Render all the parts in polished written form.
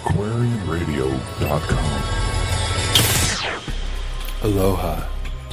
aquarianradio.com. Aloha,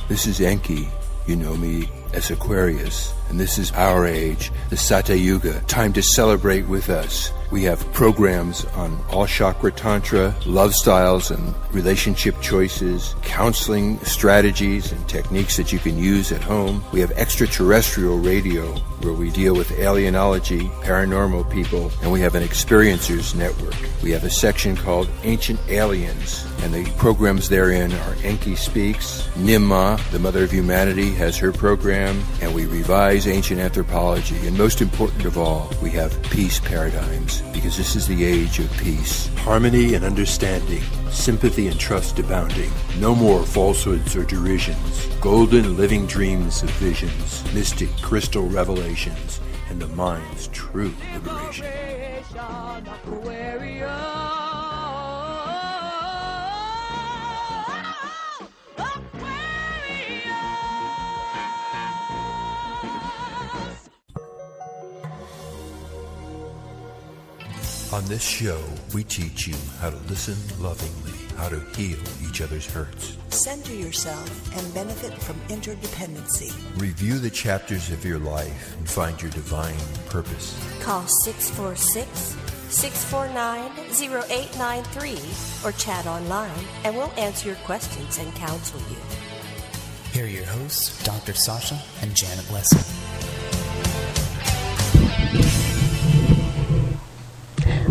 this is Enki. You know me as Aquarius, and this is our age, the Sata Yuga, time to celebrate with us. We have programs on all chakra tantra, love styles and relationship choices, counseling strategies and techniques that you can use at home. We have extraterrestrial radio where we deal with alienology, paranormal people, and we have an experiencers network. We have a section called Ancient Aliens, and the programs therein are Enki Speaks, Nimma, the Mother of Humanity, has her program, and we revise ancient anthropology. And most important of all, we have peace paradigms, because this is the age of peace. Harmony and understanding, sympathy and trust abounding. No more falsehoods or derisions. Golden living dreams of visions, mystic crystal revelations, and the mind's true liberation. On this show, we teach you how to listen lovingly, how to heal each other's hurts. Center yourself and benefit from interdependency. Review the chapters of your life and find your divine purpose. Call 646-649-0893 or chat online and we'll answer your questions and counsel you. Here are your hosts, Dr. Sasha and Janet Lesson.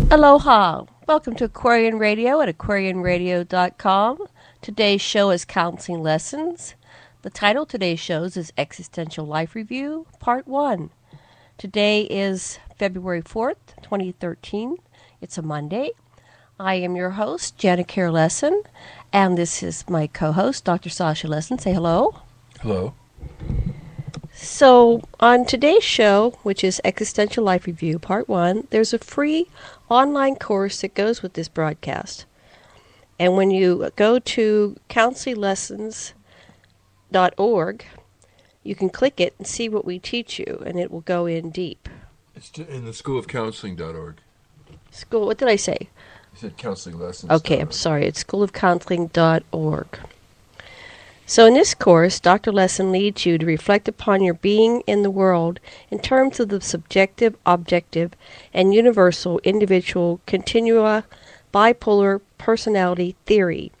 Aloha! Welcome to Aquarian Radio at aquarianradio.com. Today's show is Counseling Lessons. The title of today's show is Existential Life Review, Part 1. Today is February 4th, 2013. It's a Monday. I am your host, Janet Care Lesson, and this is my co-host, Dr. Sasha Lesson. Say hello. Hello. So, on today's show, which is Existential Life Review, Part 1, there's a free online course that goes with this broadcast. And when you go to counselinglessons.org, you can click it and see what we teach you, and it will go in deep. It's in the schoolofcounseling.org. What did I say? You said counseling lessons. Okay, I'm sorry. It's schoolofcounseling.org. So in this course, Dr. Lesson leads you to reflect upon your being in the world in terms of the subjective, objective, and universal individual continua bipolar personality theory.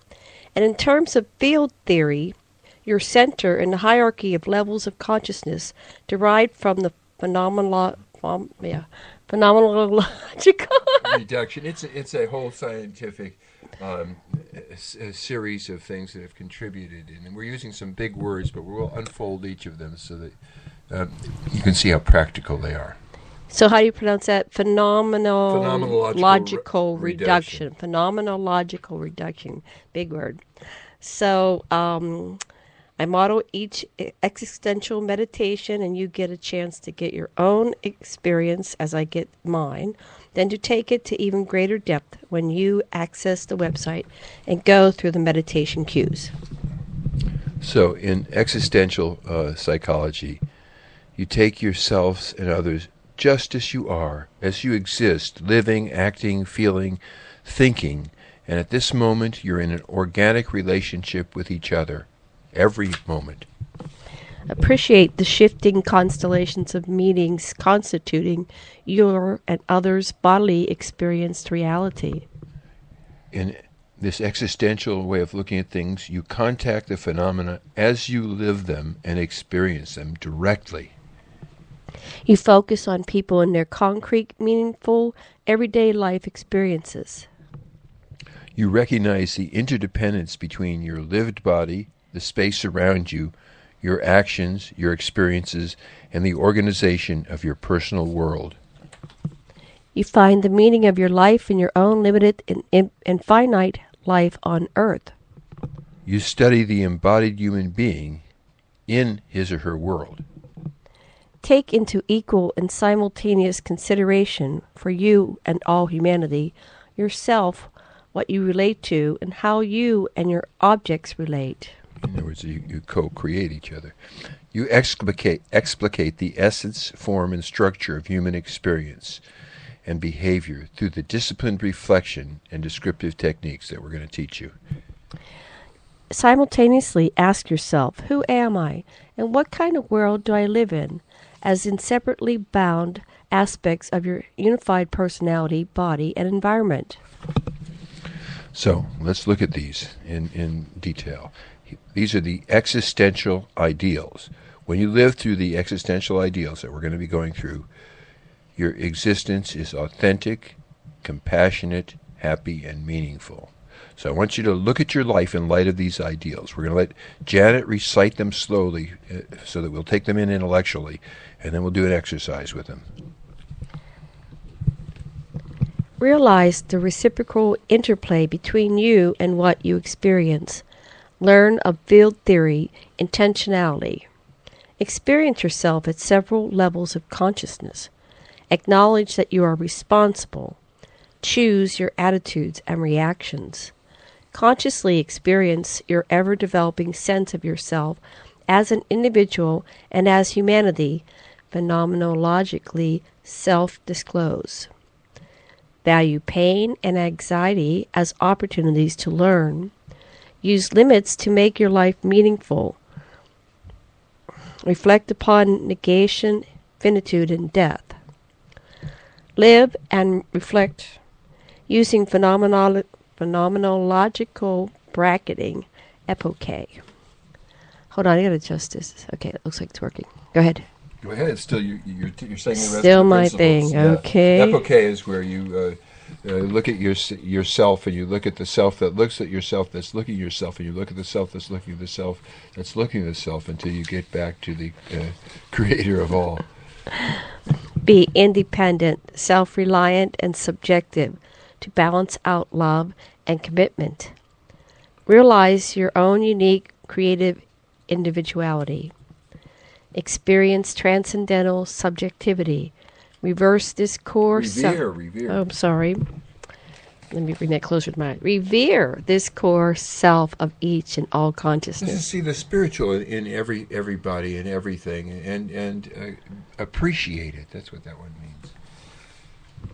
And in terms of field theory, your center in the hierarchy of levels of consciousness derived from the phenomenological reduction. It's a whole scientific a series of things that have contributed, and we're using some big words, but we'll unfold each of them so that you can see how practical they are. So how do you pronounce that? Phenomenological reduction. Phenomenological reduction. Big word. So I model each existential meditation, and you get a chance to get your own experience as I get mine, then to take it to even greater depth when you access the website and go through the meditation cues. So in existential psychology, you take yourselves and others just as you are, as you exist, living, acting, feeling, thinking, and at this moment you're in an organic relationship with each other, every moment. Appreciate the shifting constellations of meanings constituting your and others' bodily experienced reality. In this existential way of looking at things, you contact the phenomena as you live them and experience them directly. You focus on people and their concrete, meaningful, everyday life experiences. You recognize the interdependence between your lived body, the space around you, your actions, your experiences, and the organization of your personal world. You find the meaning of your life in your own limited and finite life on earth. You study the embodied human being in his or her world. Take into equal and simultaneous consideration for you and all humanity, yourself, what you relate to, and how you and your objects relate. In other words, you co-create each other. You explicate the essence, form, and structure of human experience. and behavior through the disciplined reflection and descriptive techniques that we're going to teach you. Simultaneously ask yourself, who am I, and what kind of world do I live in, as inseparably bound aspects of your unified personality, body, and environment. So let's look at these in detail. These are the existential ideals. When you live through the existential ideals that we're going to be going through, your existence is authentic, compassionate, happy, and meaningful. So I want you to look at your life in light of these ideals. We're going to let Janet recite them slowly so that we'll take them in intellectually, and then we'll do an exercise with them. Realize the reciprocal interplay between you and what you experience. Learn of field theory, intentionality. Experience yourself at several levels of consciousness. Acknowledge that you are responsible. Choose your attitudes and reactions. Consciously experience your ever-developing sense of yourself as an individual and as humanity, phenomenologically self-disclose. Value pain and anxiety as opportunities to learn. Use limits to make your life meaningful. Reflect upon negation, finitude, and death. Live and reflect using phenomenological bracketing, epoche. Hold on, I gotta adjust this. Okay, it looks like it's working. Go ahead. Go ahead. It's still you're saying the rest still of the my principles. thing. Yeah. Okay. Epoche is where you look at yourself, and you look at the self that looks at yourself that's looking at yourself, and you look at the self that's looking at the self that's looking at the self until you get back to the creator of all. Be independent, self-reliant, and subjective to balance out love and commitment. Realize your own unique creative individuality. Experience transcendental subjectivity. Reverse this core Revere. Oh, I'm sorry. Let me bring that closer to mine. Revere this core self of each and all consciousness. See the spiritual in everybody and everything, and appreciate it. That's what that one means.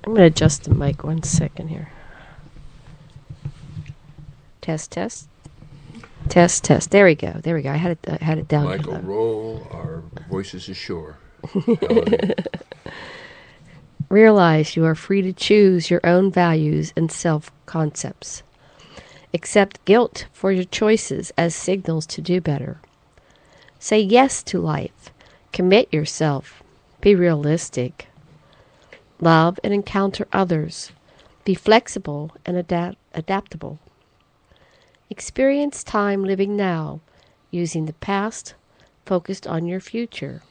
I'm going to adjust the mic 1 second here. Test. There we go. I had it down. Michael, roll our voices ashore. Realize you are free to choose your own values and self-concepts. Accept guilt for your choices as signals to do better. Say yes to life. Commit yourself. Be realistic. Love and encounter others. Be flexible and adaptable. Experience time living now, using the past, focused on your future.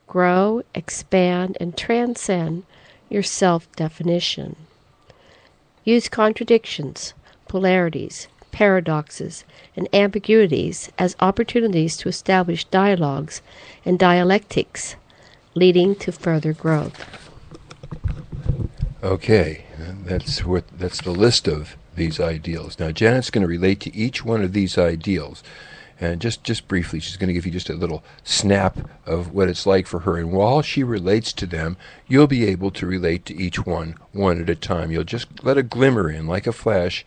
Grow, expand, and transcend your self-definition. Use contradictions, polarities, paradoxes, and ambiguities as opportunities to establish dialogues and dialectics, leading to further growth. Okay, that's the list of these ideals. Now, Janet's going to relate to each one of these ideals. And just briefly, she's going to give you just a little snap of what it's like for her. And while she relates to them, you'll be able to relate to each one at a time. You'll just let a glimmer in, like a flash,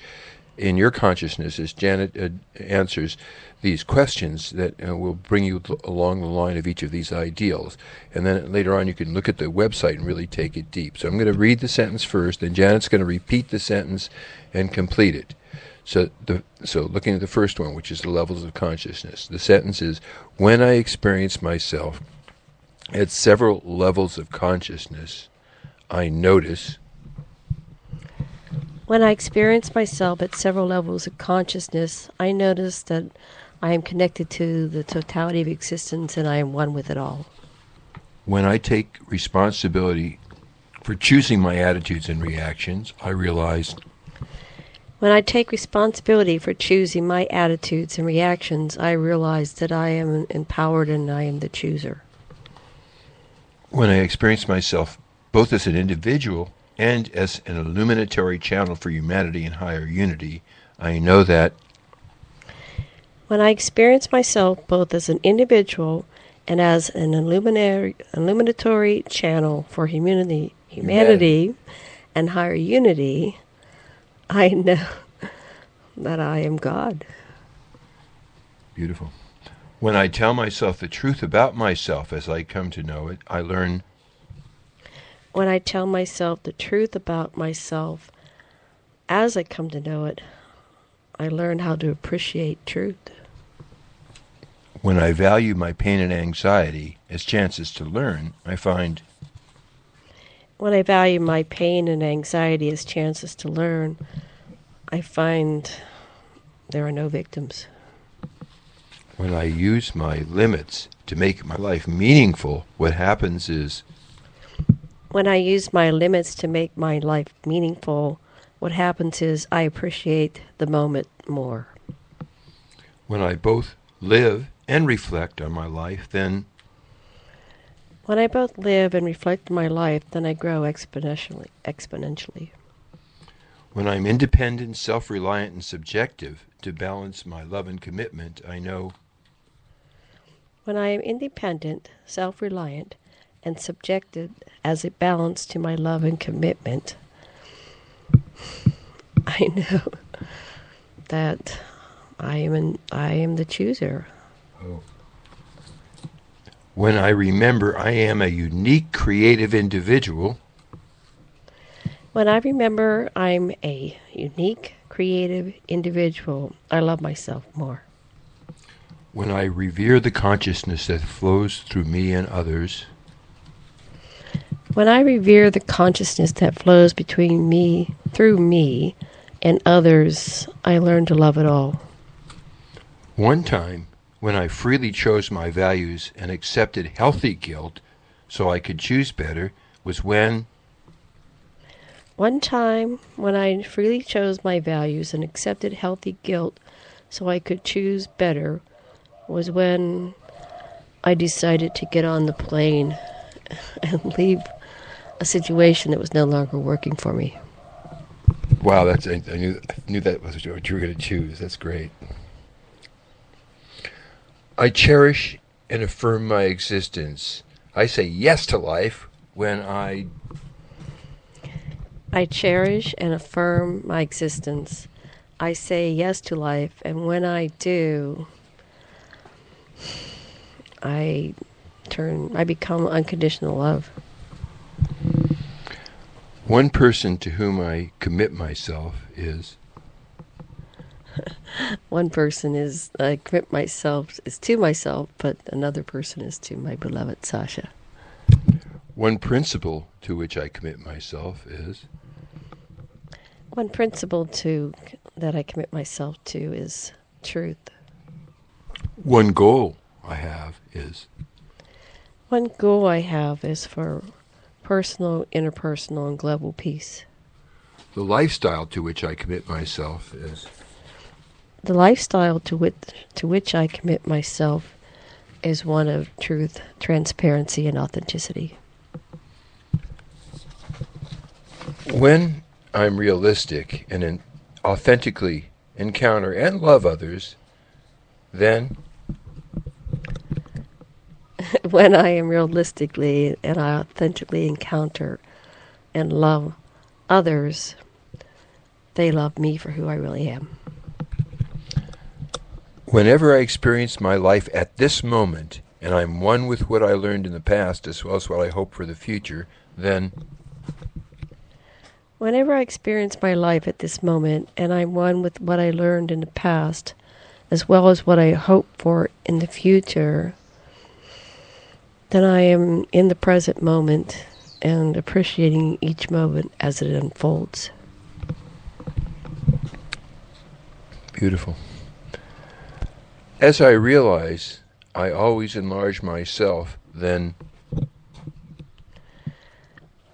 in your consciousness as Janet answers these questions that will bring you along the line of each of these ideals. And then later on, you can look at the website and really take it deep. So I'm going to read the sentence first, then Janet's going to repeat the sentence and complete it. So looking at the first one, which is the levels of consciousness, the sentence is, when I experience myself at several levels of consciousness, I notice. When I experience myself at several levels of consciousness, I notice that I am connected to the totality of existence and I am one with it all. When I take responsibility for choosing my attitudes and reactions, I realize. When I take responsibility for choosing my attitudes and reactions, I realize that I am empowered and I am the chooser. When I experience myself both as an individual and as an illuminatory channel for humanity and higher unity, I know that. When I experience myself both as an individual and as an illuminatory channel for humanity humanity, and higher unity, I know that I am God. Beautiful. When I tell myself the truth about myself as I come to know it, I learn. When I tell myself the truth about myself as I come to know it, I learn how to appreciate truth. When I value my pain and anxiety as chances to learn, I find. When I value my pain and anxiety as chances to learn, I find there are no victims. When I use my limits to make my life meaningful, what happens is. When I use my limits to make my life meaningful, what happens is I appreciate the moment more. When I both live and reflect on my life, then. When I both live and reflect on my life, then I grow exponentially. When I'm independent, self-reliant, and subjective to balance my love and commitment, I know. When I am independent, self-reliant, and subjective as a balance to my love and commitment, I know that I am the chooser. Oh. When I remember I am a unique, creative individual. When I remember I'm a unique, creative individual, I love myself more. When I revere the consciousness that flows through me and others. When I revere the consciousness that flows between me, through me, and others, I learn to love it all. One time, when I freely chose my values and accepted healthy guilt so I could choose better, was when. One time, when I freely chose my values and accepted healthy guilt so I could choose better, was when I decided to get on the plane and leave a situation that was no longer working for me. Wow, I knew that was what you were going to choose. That's great. I cherish and affirm my existence. I say yes to life when I cherish and affirm my existence. I say yes to life, and when I do, I become unconditional love. One person to whom I commit myself is. One person is I commit myself is to myself, but another person is to my beloved Sasha. One principle to which I commit myself is. One principle that I commit myself to is truth. One goal I have is. One goal I have is for personal, interpersonal, and global peace. The lifestyle to which I commit myself is. The lifestyle to which I commit myself is one of truth, transparency, and authenticity. When I'm realistic and authentically encounter and love others, then. When I am realistically and I authentically encounter and love others, they love me for who I really am. Whenever I experience my life at this moment, and I'm one with what I learned in the past as well as what I hope for the future, then. Whenever I experience my life at this moment, and I'm one with what I learned in the past, as well as what I hope for in the future, then I am in the present moment and appreciating each moment as it unfolds. Beautiful. As I realize I always enlarge myself, then.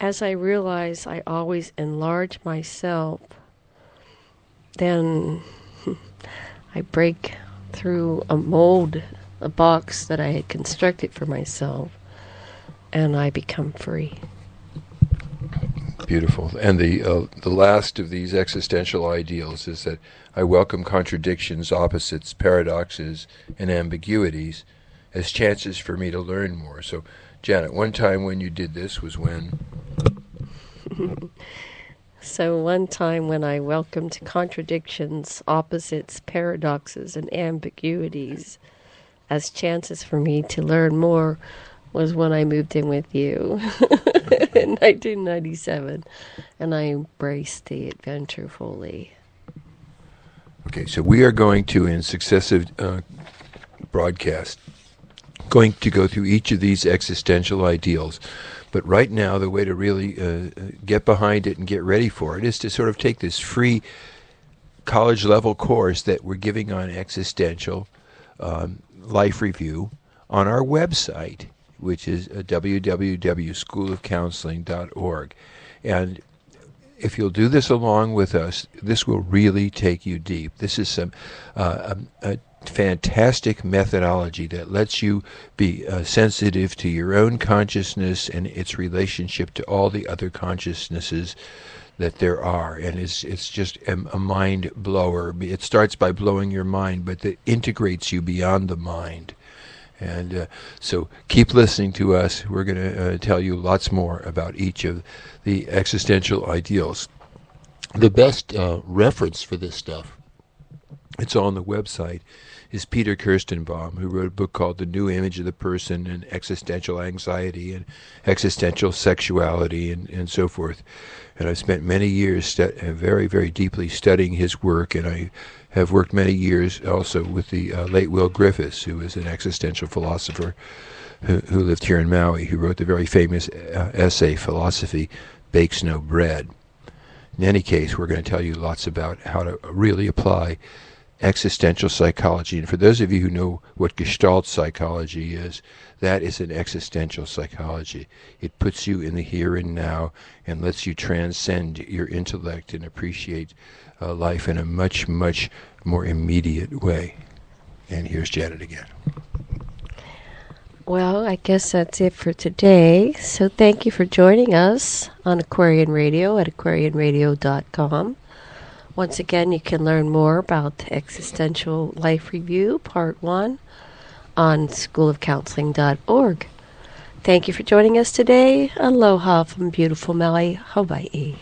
As I realize I always enlarge myself, then I break through a box that I had constructed for myself, and I become free. Beautiful. And the last of these existential ideals is that I welcome contradictions, opposites, paradoxes, and ambiguities as chances for me to learn more. So, Janet, one time when you did this was when? So one time when I welcomed contradictions, opposites, paradoxes, and ambiguities as chances for me to learn more was when I moved in with you in 1997, and I embraced the adventure fully. Okay, so we are going to, in successive broadcasts, going to go through each of these existential ideals. But right now, the way to really get behind it and get ready for it is to sort of take this free college-level course that we're giving on existential life review on our website, which is www.schoolofcounseling.org. And if you'll do this along with us, this will really take you deep. This is some a fantastic methodology that lets you be sensitive to your own consciousness and its relationship to all the other consciousnesses that there are. And it's just a mind blower. It starts by blowing your mind, but it integrates you beyond the mind. And so keep listening to us. We're going to tell you lots more about each of the existential ideals. The best reference for this stuff, it's on the website, is Peter Kirstenbaum, who wrote a book called The New Image of the Person and Existential Anxiety and Existential Sexuality and so forth. And I've spent many years very, very deeply studying his work, and I have worked many years also with the late Will Griffiths, who is an existential philosopher who lived here in Maui, who wrote the very famous essay, Philosophy Bakes No Bread. In any case, we're going to tell you lots about how to really apply existential psychology. And for those of you who know what Gestalt psychology is, that is an existential psychology. It puts you in the here and now and lets you transcend your intellect and appreciate life in a much, much more immediate way. And here's Janet again. Well, I guess that's it for today. So thank you for joining us on Aquarian Radio at aquarianradio.com. Once again, you can learn more about Existential Life Review, Part 1, on schoolofcounseling.org. Thank you for joining us today. Aloha from beautiful Maui, Hawaii.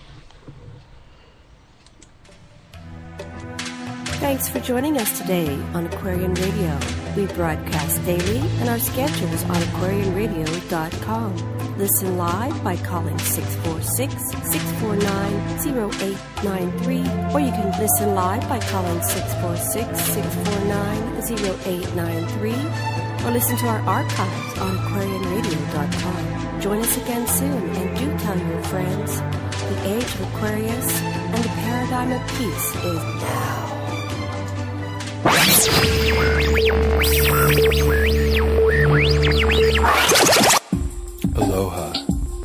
Thanks for joining us today on Aquarian Radio. We broadcast daily, and our schedule is on aquarianradio.com. Listen live by calling 646-649-0893, or you can listen live by calling 646-649-0893, or listen to our archives on aquarianradio.com. Join us again soon, and do tell your friends. The age of Aquarius and the paradigm of peace is now. Aloha.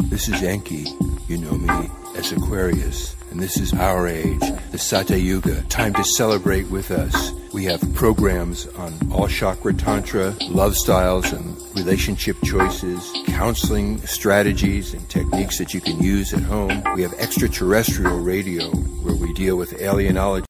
This is Enki. You know me as Aquarius. And this is our age, the Sata Yuga. Time to celebrate with us. We have programs on all chakra tantra, love styles and relationship choices, counseling strategies and techniques that you can use at home. We have extraterrestrial radio where we deal with alienology.